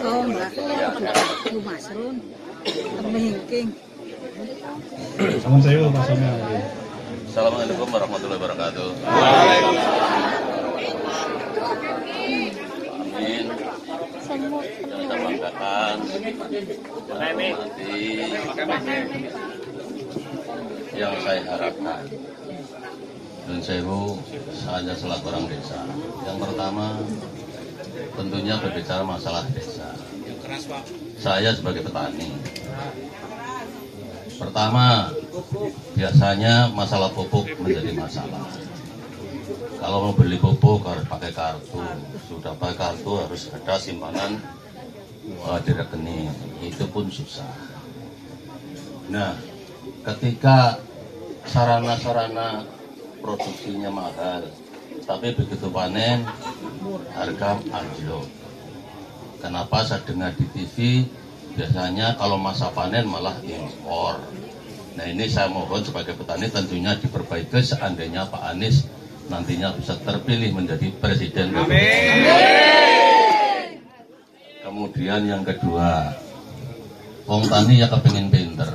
Oh enggak, Bu Masrun, Temengking. Salam saya Pak Samuel. Assalamualaikum warahmatullahi wabarakatuh. Amin. Yang saya banggakan, yang saya harapkan. Dan saya hanya selaku orang desa. Yang pertama, tentunya berbicara masalah desa. Saya sebagai petani. Pertama, biasanya masalah pupuk menjadi masalah. Kalau mau beli pupuk harus pakai kartu. Sudah pakai kartu harus ada simpanan di rekening. Itu pun susah. Nah, ketika sarana-sarana produksinya mahal, tapi begitu panen harga anjlok. Kenapa saya dengar di TV biasanya kalau masa panen malah impor. Nah ini saya mohon sebagai petani tentunya diperbaiki seandainya Pak Anies nantinya bisa terpilih menjadi presiden. Amin. Kemudian yang kedua, wong tani ya kepingin pinter,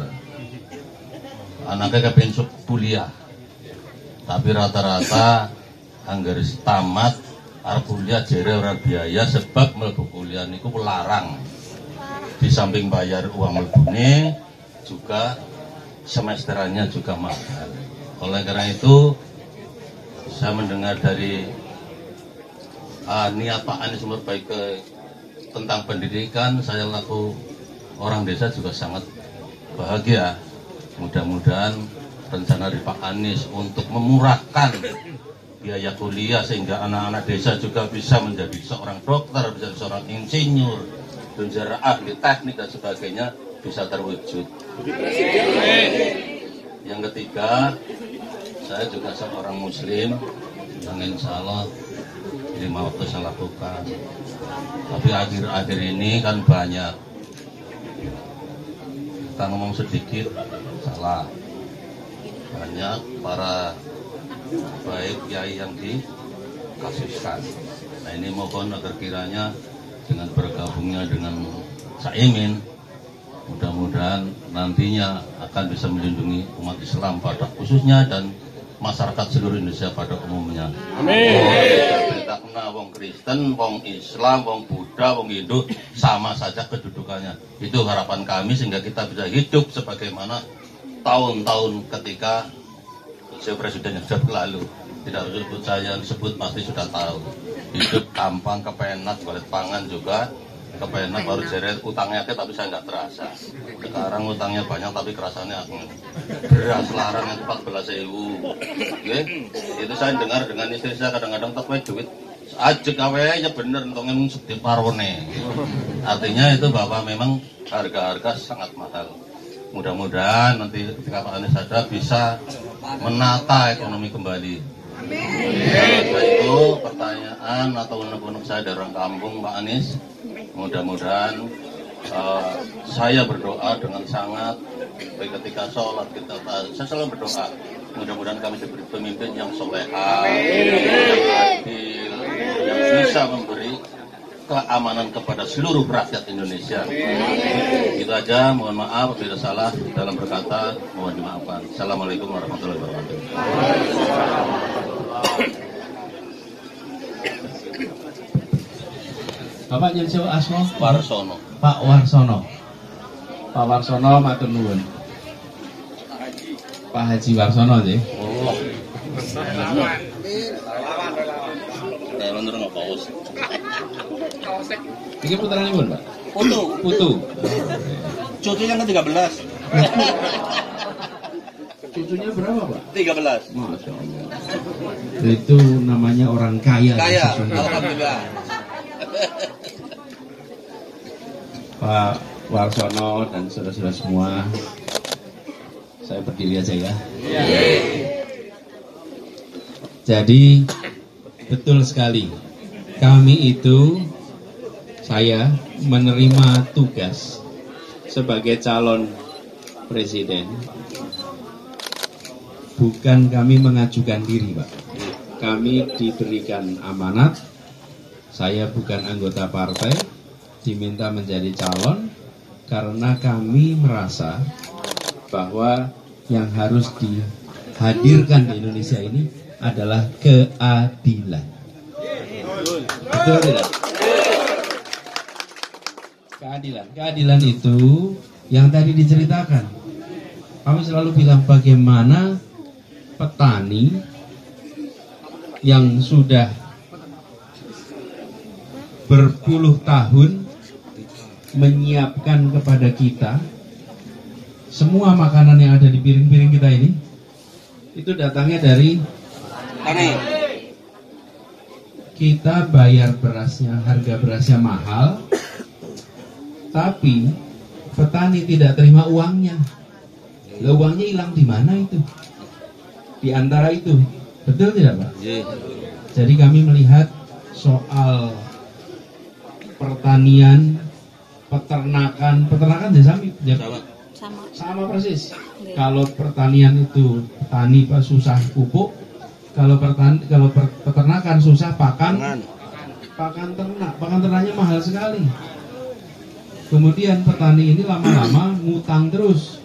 anaknya kepingin kuliah, tapi rata-rata anggar tamat arep kuliah jere ora biaya sebab mlebu kuliah niku larang. Di samping bayar uang melbune juga semesterannya juga mahal. Oleh karena itu saya mendengar dari niat Pak Anies memperbaiki tentang pendidikan, saya laku orang desa juga sangat bahagia. Mudah-mudahan rencana dari Pak Anies untuk memurahkan biaya kuliah sehingga anak-anak desa juga bisa menjadi seorang dokter, bisa seorang insinyur, dan sejarah ahli teknik dan sebagainya bisa terwujud. Yang ketiga, saya juga seorang muslim yang insya Allah lima waktu saya lakukan. Tapi akhir-akhir ini kan banyak, kita ngomong sedikit salah, banyak para baik kiai yang dikasuskan. Nah ini mohon agar kiranya dengan bergabungnya dengan Caimin, mudah-mudahan nantinya akan bisa melindungi umat Islam pada khususnya dan masyarakat seluruh Indonesia pada umumnya. Amin. Kita kena wong Kristen, wong Islam, wong Buddha, wong Hindu sama saja kedudukannya. Itu harapan kami sehingga kita bisa hidup sebagaimana tahun-tahun ketika presiden yang sudah berlalu. Tidak usah sebut saya yang sebut pasti sudah tahu. Hidup gampang, kepenak, balik pangan juga kepenak, baru jeret utangnya ke tapi saya nggak terasa. Sekarang utangnya banyak tapi kerasanya aku beras larang yang 14.000. Okay? Itu saya dengar dengan istri saya kadang-kadang tak duit ajek aja bener entongnya sedih parone. Artinya itu bahwa memang harga-harga sangat mahal. Mudah-mudahan nanti ketika Pak Anies ada bisa menata ekonomi kembali. Setelah itu pertanyaan atau unek-unek saya dari orang kampung Pak Anies, mudah-mudahan saya berdoa dengan sangat baik ketika sholat kita, saya selalu berdoa mudah-mudahan kami diberi pemimpin yang soleha, yang adil, yang bisa memberi keamanan kepada seluruh rakyat Indonesia. Itu aja, mohon maaf bila salah dalam berkata, mohon dimaafkan. Assalamualaikum warahmatullahi wabarakatuh. Bapak Yusuf Asmo Warsono. Pak Warsono. Pak Warsono matur nuwun. Pak Haji Warsono nggih. Oh. Saya menurut paus. Iki putranipun, Pak. Putu. Putu. Cucu yang ke-13. Cucunya berapa, Pak? 13. Masya Allah. Itu namanya orang kaya. Kaya, alhamdulillah. Pak Warsono dan saudara-saudara semua, saya berdiri aja ya. Jadi betul sekali, kami itu, saya menerima tugas sebagai calon presiden. Bukan kami mengajukan diri, Pak. Kami diberikan amanat Saya bukan anggota partai, diminta menjadi calon karena kami merasa bahwa yang harus dihadirkan di Indonesia ini adalah keadilan. Betul tidak? Keadilan itu yang tadi diceritakan. Kami selalu bilang bagaimana petani yang sudah berpuluh tahun menyiapkan kepada kita semua makanan yang ada di piring-piring kita ini, itu datangnya dari petani. Kita bayar berasnya, harga berasnya mahal, tapi petani tidak terima uangnya. Lah uangnya hilang di mana itu? Di antara itu, betul tidak Pak? Jadi kami melihat soal pertanian, peternakan sama persis. Kalau pertanian itu petani susah pupuk, kalau peternakan susah pakan ternaknya mahal sekali. Kemudian petani ini lama-lama ngutang terus,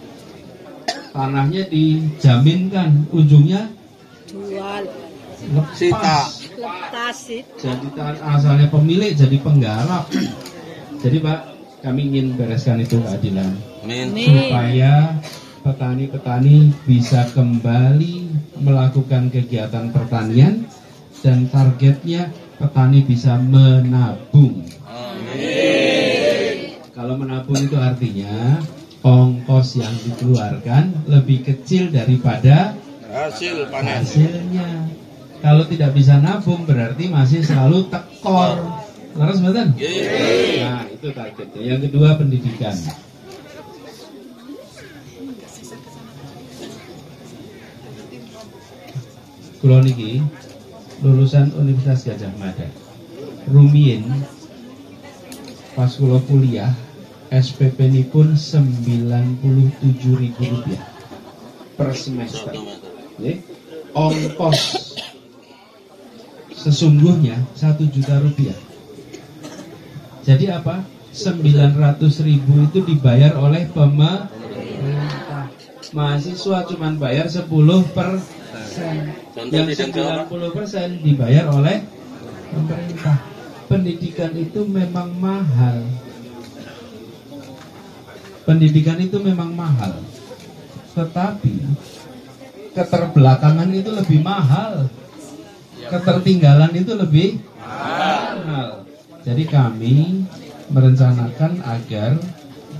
tanahnya dijaminkan, ujungnya jual, lepas. Jadi asalnya pemilik jadi penggarap. Jadi Pak, kami ingin bereskan itu keadilan. Supaya petani-petani bisa kembali melakukan kegiatan pertanian dan targetnya petani bisa menabung. Kalau menabung itu artinya ongkos yang dikeluarkan lebih kecil daripada hasilnya. Kalau tidak bisa nabung berarti masih selalu tekor. Laras betul? Nah, itu targetnya. Yang kedua, pendidikan. Kulo niki lulusan Universitas Gadjah Mada. Rumiyin pas kulo kuliah SPP ini pun Rp97.000 per semester. Ongkos sesungguhnya Rp1.000.000. Jadi apa? 900.000 itu dibayar oleh pemerintah. Mahasiswa cuma bayar 10%. Yang 90% dibayar oleh pemerintah. Pendidikan itu memang mahal. Tetapi keterbelakangan itu lebih mahal. Ketertinggalan itu lebih mahal. Jadi kami merencanakan agar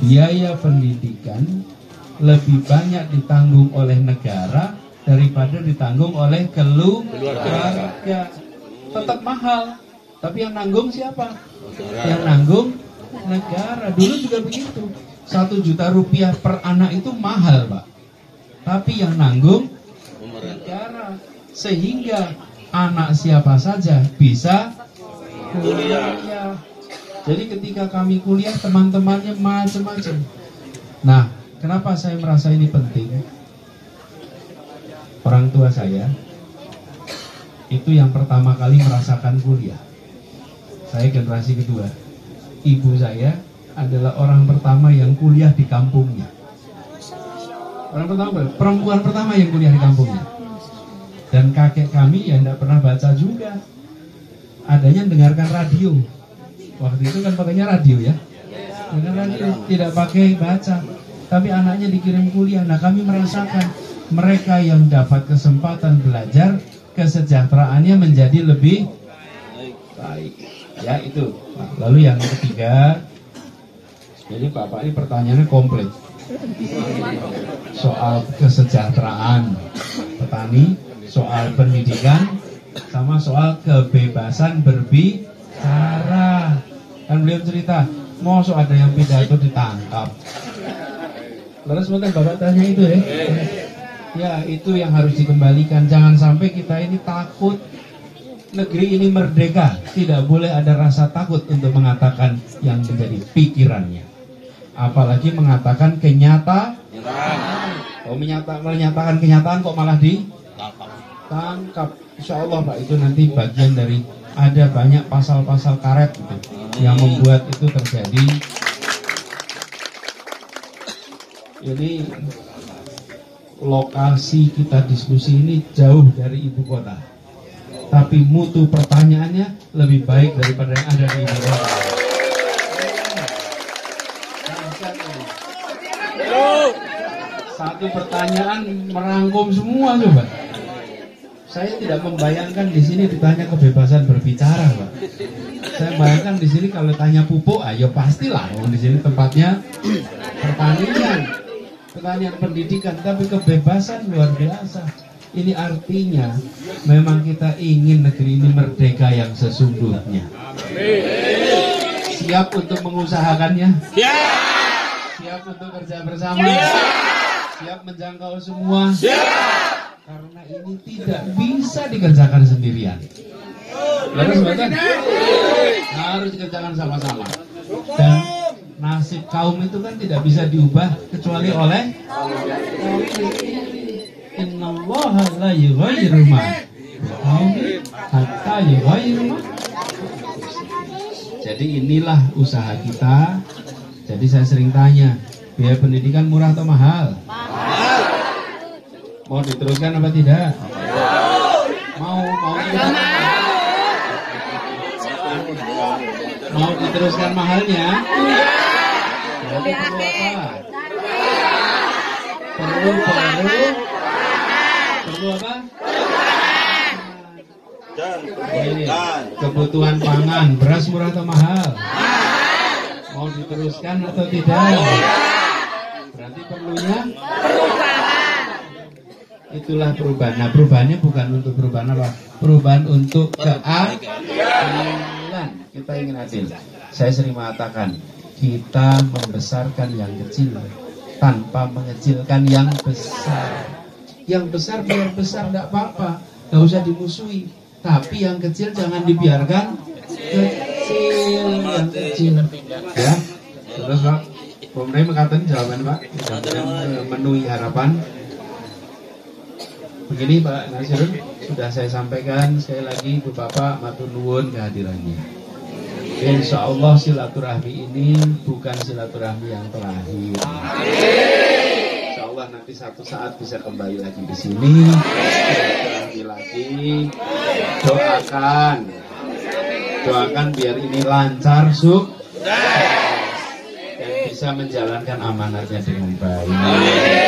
biaya pendidikan lebih banyak ditanggung oleh negara daripada ditanggung oleh keluarga. Tetap mahal, tapi yang nanggung siapa? Yang nanggung negara. Dulu juga begitu. Rp1.000.000 per anak itu mahal, Pak. Tapi yang nanggung negara. Sehingga anak siapa saja bisa kuliah. Jadi ketika kami kuliah, teman-temannya macam-macam. Nah, kenapa saya merasa ini penting? Orang tua saya itu yang pertama kali merasakan kuliah. Saya generasi kedua. Ibu saya adalah orang pertama yang kuliah di kampungnya. Perempuan pertama yang kuliah di kampungnya. Dan kakek kami yang tidak pernah baca juga. Adanya dengarkan radio. Waktu itu kan pakainya radio ya. Dengan radio, tidak pakai baca. Tapi anaknya dikirim kuliah. Nah, kami merasakan mereka yang dapat kesempatan belajar, kesejahteraannya menjadi lebih baik. Ya, itu. Nah, lalu yang ketiga, jadi Bapak ini pertanyaannya komplit. Soal kesejahteraan petani, soal pendidikan, sama soal kebebasan berbicara. Kan beliau cerita, mosok ada yang pidato ditangkap. Lalu sebentar Bapak tanya itu ya. Ya, itu yang harus dikembalikan. Jangan sampai kita ini takut. Negeri ini merdeka. Tidak boleh ada rasa takut untuk mengatakan yang menjadi pikirannya. Apalagi mengatakan kenyataan. Oh, menyatakan kenyataan kok malah ditangkap. Insya Allah Pak, itu nanti bagian dari ada banyak pasal-pasal karet gitu, yang membuat itu terjadi. Ini lokasi kita diskusi ini jauh dari ibu kota, tapi mutu pertanyaannya lebih baik daripada yang ada di ibu kota. Satu pertanyaan merangkum semua, coba. Saya tidak membayangkan di sini ditanya kebebasan berbicara, Pak. Saya bayangkan di sini kalau tanya pupuk, ayo pastilah, di sini tempatnya pertanian pendidikan, tapi kebebasan luar biasa. Ini artinya memang kita ingin negeri ini merdeka yang sesungguhnya. Siap untuk mengusahakannya? Siap untuk kerja bersama? Siap menjangkau semua? Karena ini tidak bisa dikerjakan sendirian. Lalu sebetulnya harus dikerjakan sama-sama. Dan nasib kaum itu kan tidak bisa diubah kecuali oleh Innallaha la yughayyiru ma biqaumin hatta yughayyiru ma. Jadi inilah usaha kita. Jadi saya sering tanya, biaya pendidikan murah atau mahal? Mau diteruskan apa tidak? Mau diteruskan mahalnya? Berarti perlu apa? Perlu apa? Ini, kebutuhan pangan, beras murah atau mahal? Mau diteruskan atau tidak? Berarti perlunya? Itulah perubahan. Nah, perubahannya bukan untuk perubahan apa? Perubahan untuk keadilan. Kita ingin adil. Saya sering mengatakan, kita membesarkan yang kecil tanpa mengecilkan yang besar. Yang besar biar besar, tidak apa-apa, nggak usah dimusuhi. Tapi yang kecil jangan dibiarkan kecil, yang kecil. Ya, terus Pak, pemerintah mengatakan jawaban Pak, memenuhi harapan. Begini Pak Nasirun, sudah saya sampaikan sekali lagi, Bu Bapak matur nuwun kehadirannya. Insya Allah silaturahmi ini bukan silaturahmi yang terakhir. Insya Allah nanti satu saat bisa kembali lagi di sini, silaturahmi lagi. Doakan biar ini lancar, dan bisa menjalankan amanatnya dengan baik.